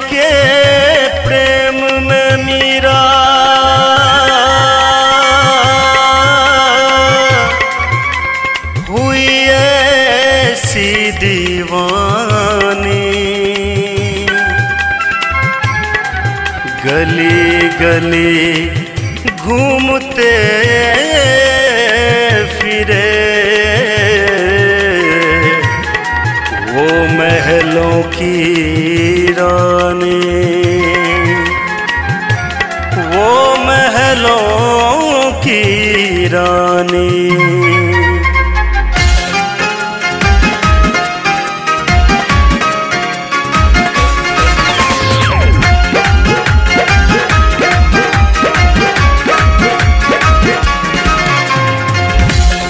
के प्रेम में मीरा हुई ऐसी दीवानी, गली गली घूमते फिरे वो महलों की रानी, वो महलों की रानी।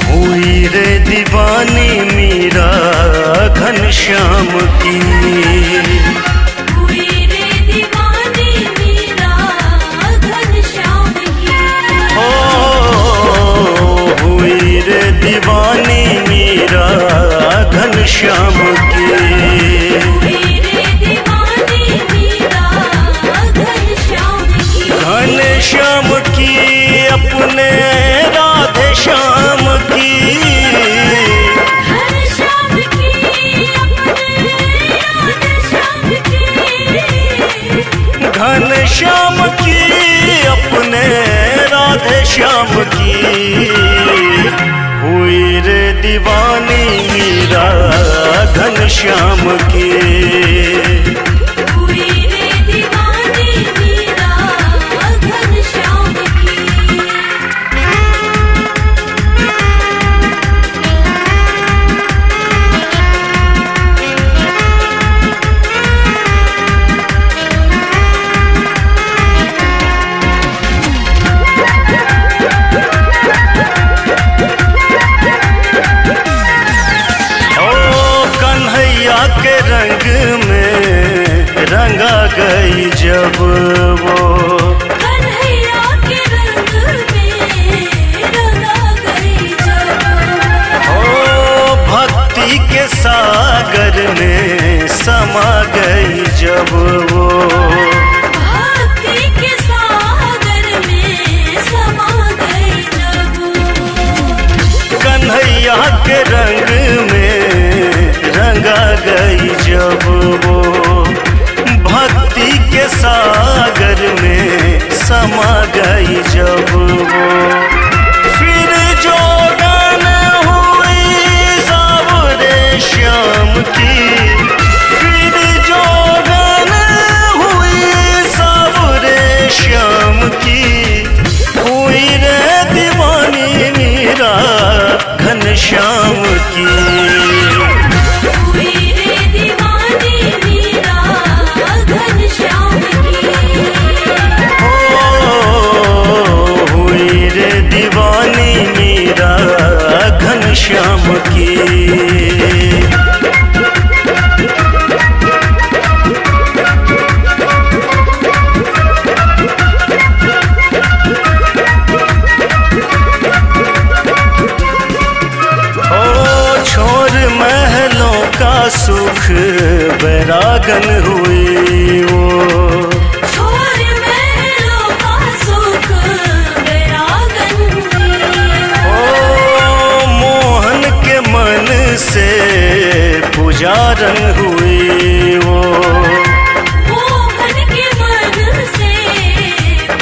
हुई रे दीवानी मीरा घनश्याम की, हुई रे दीवानी मीरा घनश्याम की। हो हुई रे दीवानी मीरा घनश्याम की, हुई रे दीवानी मीरा घनश्याम की। घनश्याम की अपने राधे श्याम की, घनश्याम की अपने राधे श्याम की। घनश्याम की अपने राधे श्याम की। हुई रे दीवानी मीरा घनश्याम की, हुई रे दीवानी मीरा घनश्याम की। के रंग में रंगा गई जब वो, कन्हैया के रंग में रंगा गई जब। ओ भक्ति के सागर में समा गई जब वो, भक्ति के सागर में समा गई जब। कन्हैया के रंग में रंगा गई जब वो, भक्ति के सागर में समा गई जब वो। फिर जो गान हुई सावरे श्याम की, फिर जो गान हुई सावरे श्याम की। हुई रे दीवानी मीरा घनश्याम की, हुई रे दीवानी मीरा घनश्याम की। हुई रे दीवानी मीरा घनश्याम की। सुख बैरागन हुई वो, छोर महलों का सुख बैरागन हुई। ओ मोहन के मन से पुजारन हुई वो, मोहन के मन से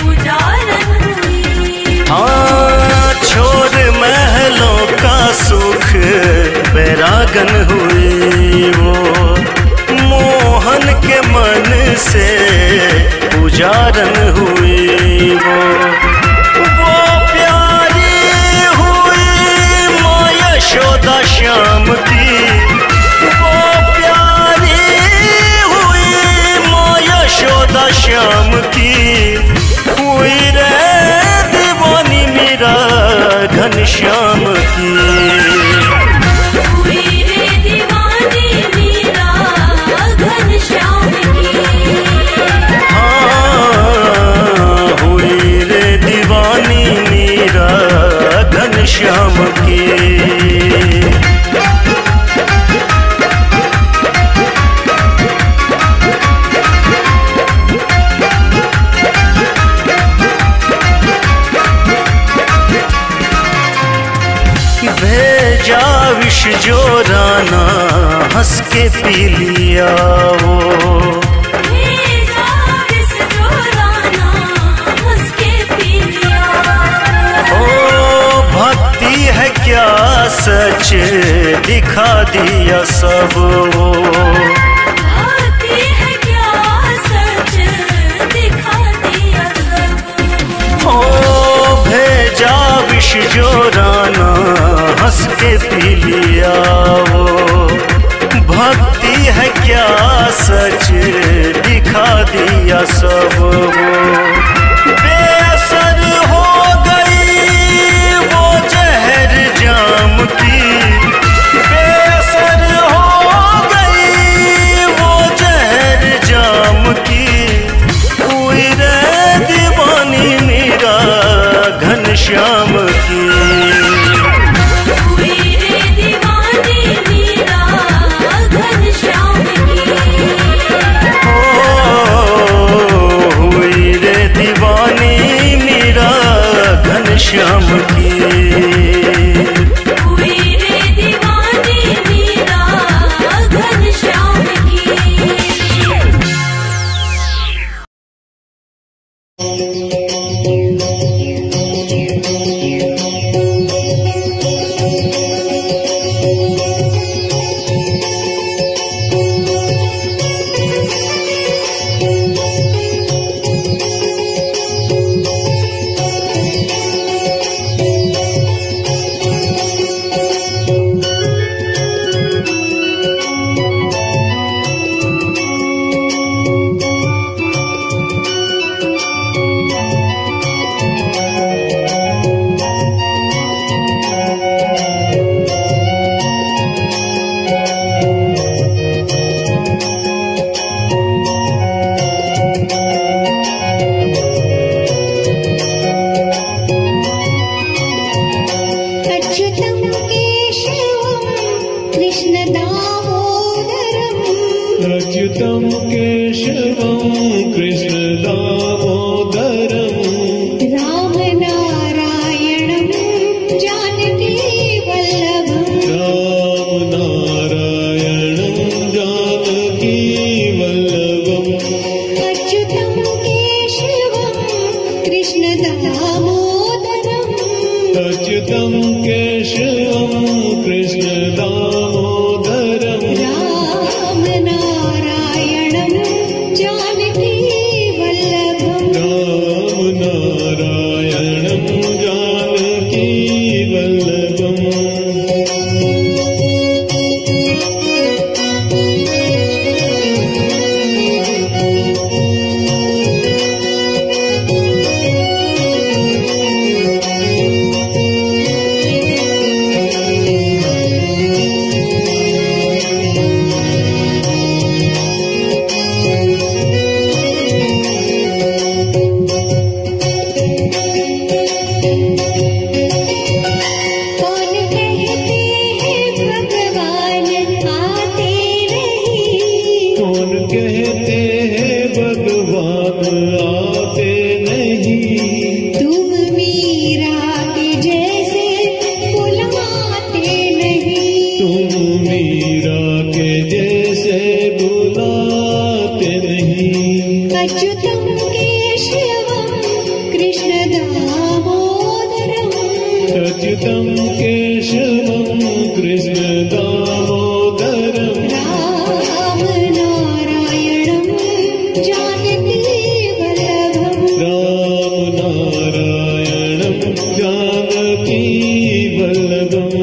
पुजारन हुई। हाँ छोर महलों का सुख बैरागन हुई वो, मोहन के मन से पुजारन हुई वो। वो प्यारी हुई माँ यशोदा श्याम की, वो प्यारी हुई माँ यशोदा श्याम की। हुई रे दीवानी मीरा घनश्याम की, हुई रे दीवानी मीरा घनश्याम की। हाँ हुई रे दीवानी मीरा घनश्याम की। भेजा विष जो राना हंस के पी लिया वो। भेजा विष जो राना हंस के पी लिया। ओ भक्ति है क्या सच दिखा दिया सब वो। भक्ति है क्या सच दिखा दिया सब। ओ भेजा विष जो राना हंस के पी लिया वो। भक्ति है क्या सच दिखा दिया सब वो। बेअसर हो गई वो जहर जाम की। बेअसर हो गई वो जहर जाम की। हुई रे दीवानी मीरा घनश्याम की। हुई रे दीवानी मीरा घनश्याम की। हुई रे दीवानी मीरा घनश्याम की। हुई रे दीवानी मीरा घनश्याम की। अच्युतं केशवं कृष्णदामोदरं रामनारायणं जानकीवल्लभं रामनारायणं जानकीवल्लभम् अच्युतं केशवं कृष्णदामोदरम् अच्युतं केशवं कृष्णदामोदरं रामनारायणं जानकीवल्लभं रामनारायणं जानकीवल्लभम् कौन कहते हैं भगवान आते नहीं कौन कहते हैं भगवान आते नहीं तुम मीरा के जैसे बुलाते नहीं तुम मीरा के जैसे बुलाते नहीं अच्युतं केशवं कृष्णदामोदरम् अच्युतं केशवं कृष्णदामोदरं रामनारायणं जानकीवल्लभम् रामनारायणं जानकीवल्लभम्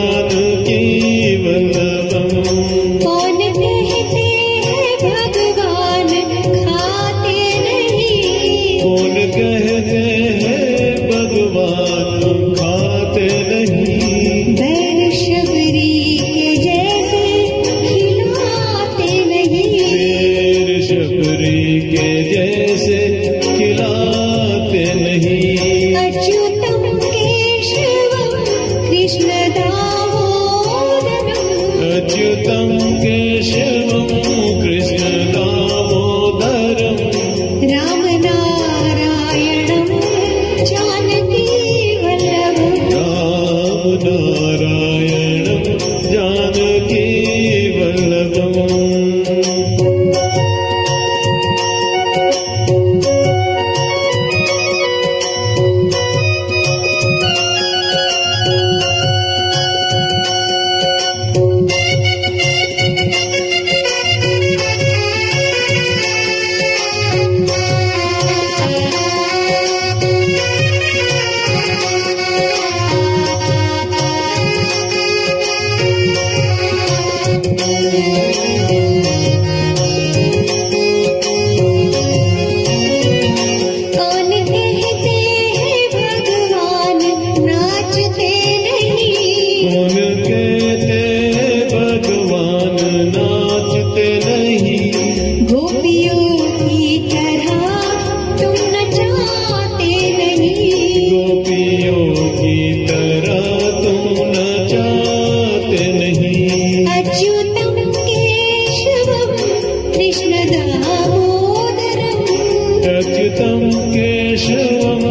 जानकी वल्लभम। कौन कहते हैं भगवान खाते नहीं, कौन कहते हैं भगवान खाते नहीं, बैर शबरी के जैसे खिलाते नहीं, शेर शबरी के जैसे खिलाते नहीं। अच्युतम केशवम कृष्ण दामोदरम, अच्युतम केशवम कृष्ण दामोदरम। राम नारायणम जानकी वल्लभम, राम नारायणं जानकी वल्लभम्। कौन कहते हैं भगवान नाचते नहीं, कौन कहते भगवान नाचते नहीं, गोपियों की तरह तुम नचाते नहीं, गोपियों की तरह तुम नचाते नहीं। अच्युतम केशवम कृष्ण दामोदरम, अच्युतं केशवं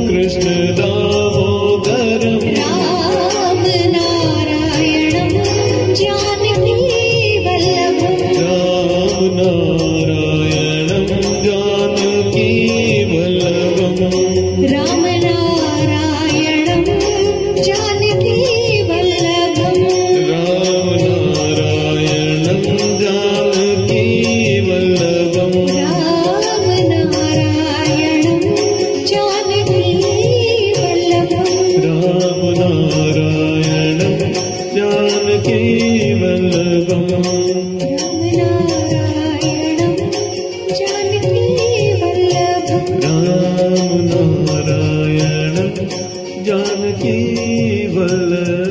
कृष्ण दामोदरम्। राम नारायणम जानकी वल्लभम, राम नारायणं जानकी वल्लभम्। राम नारायणम जानकी वल्लभम, राम नारायणं जानकी वल्लभम्। राम नारायणम जानकी वल्लभम, राम नारायणं जानकी वल्लभम्। राम नारायणम जानकी वल्लभम। राम नारायणं जानकी वल्लभम्।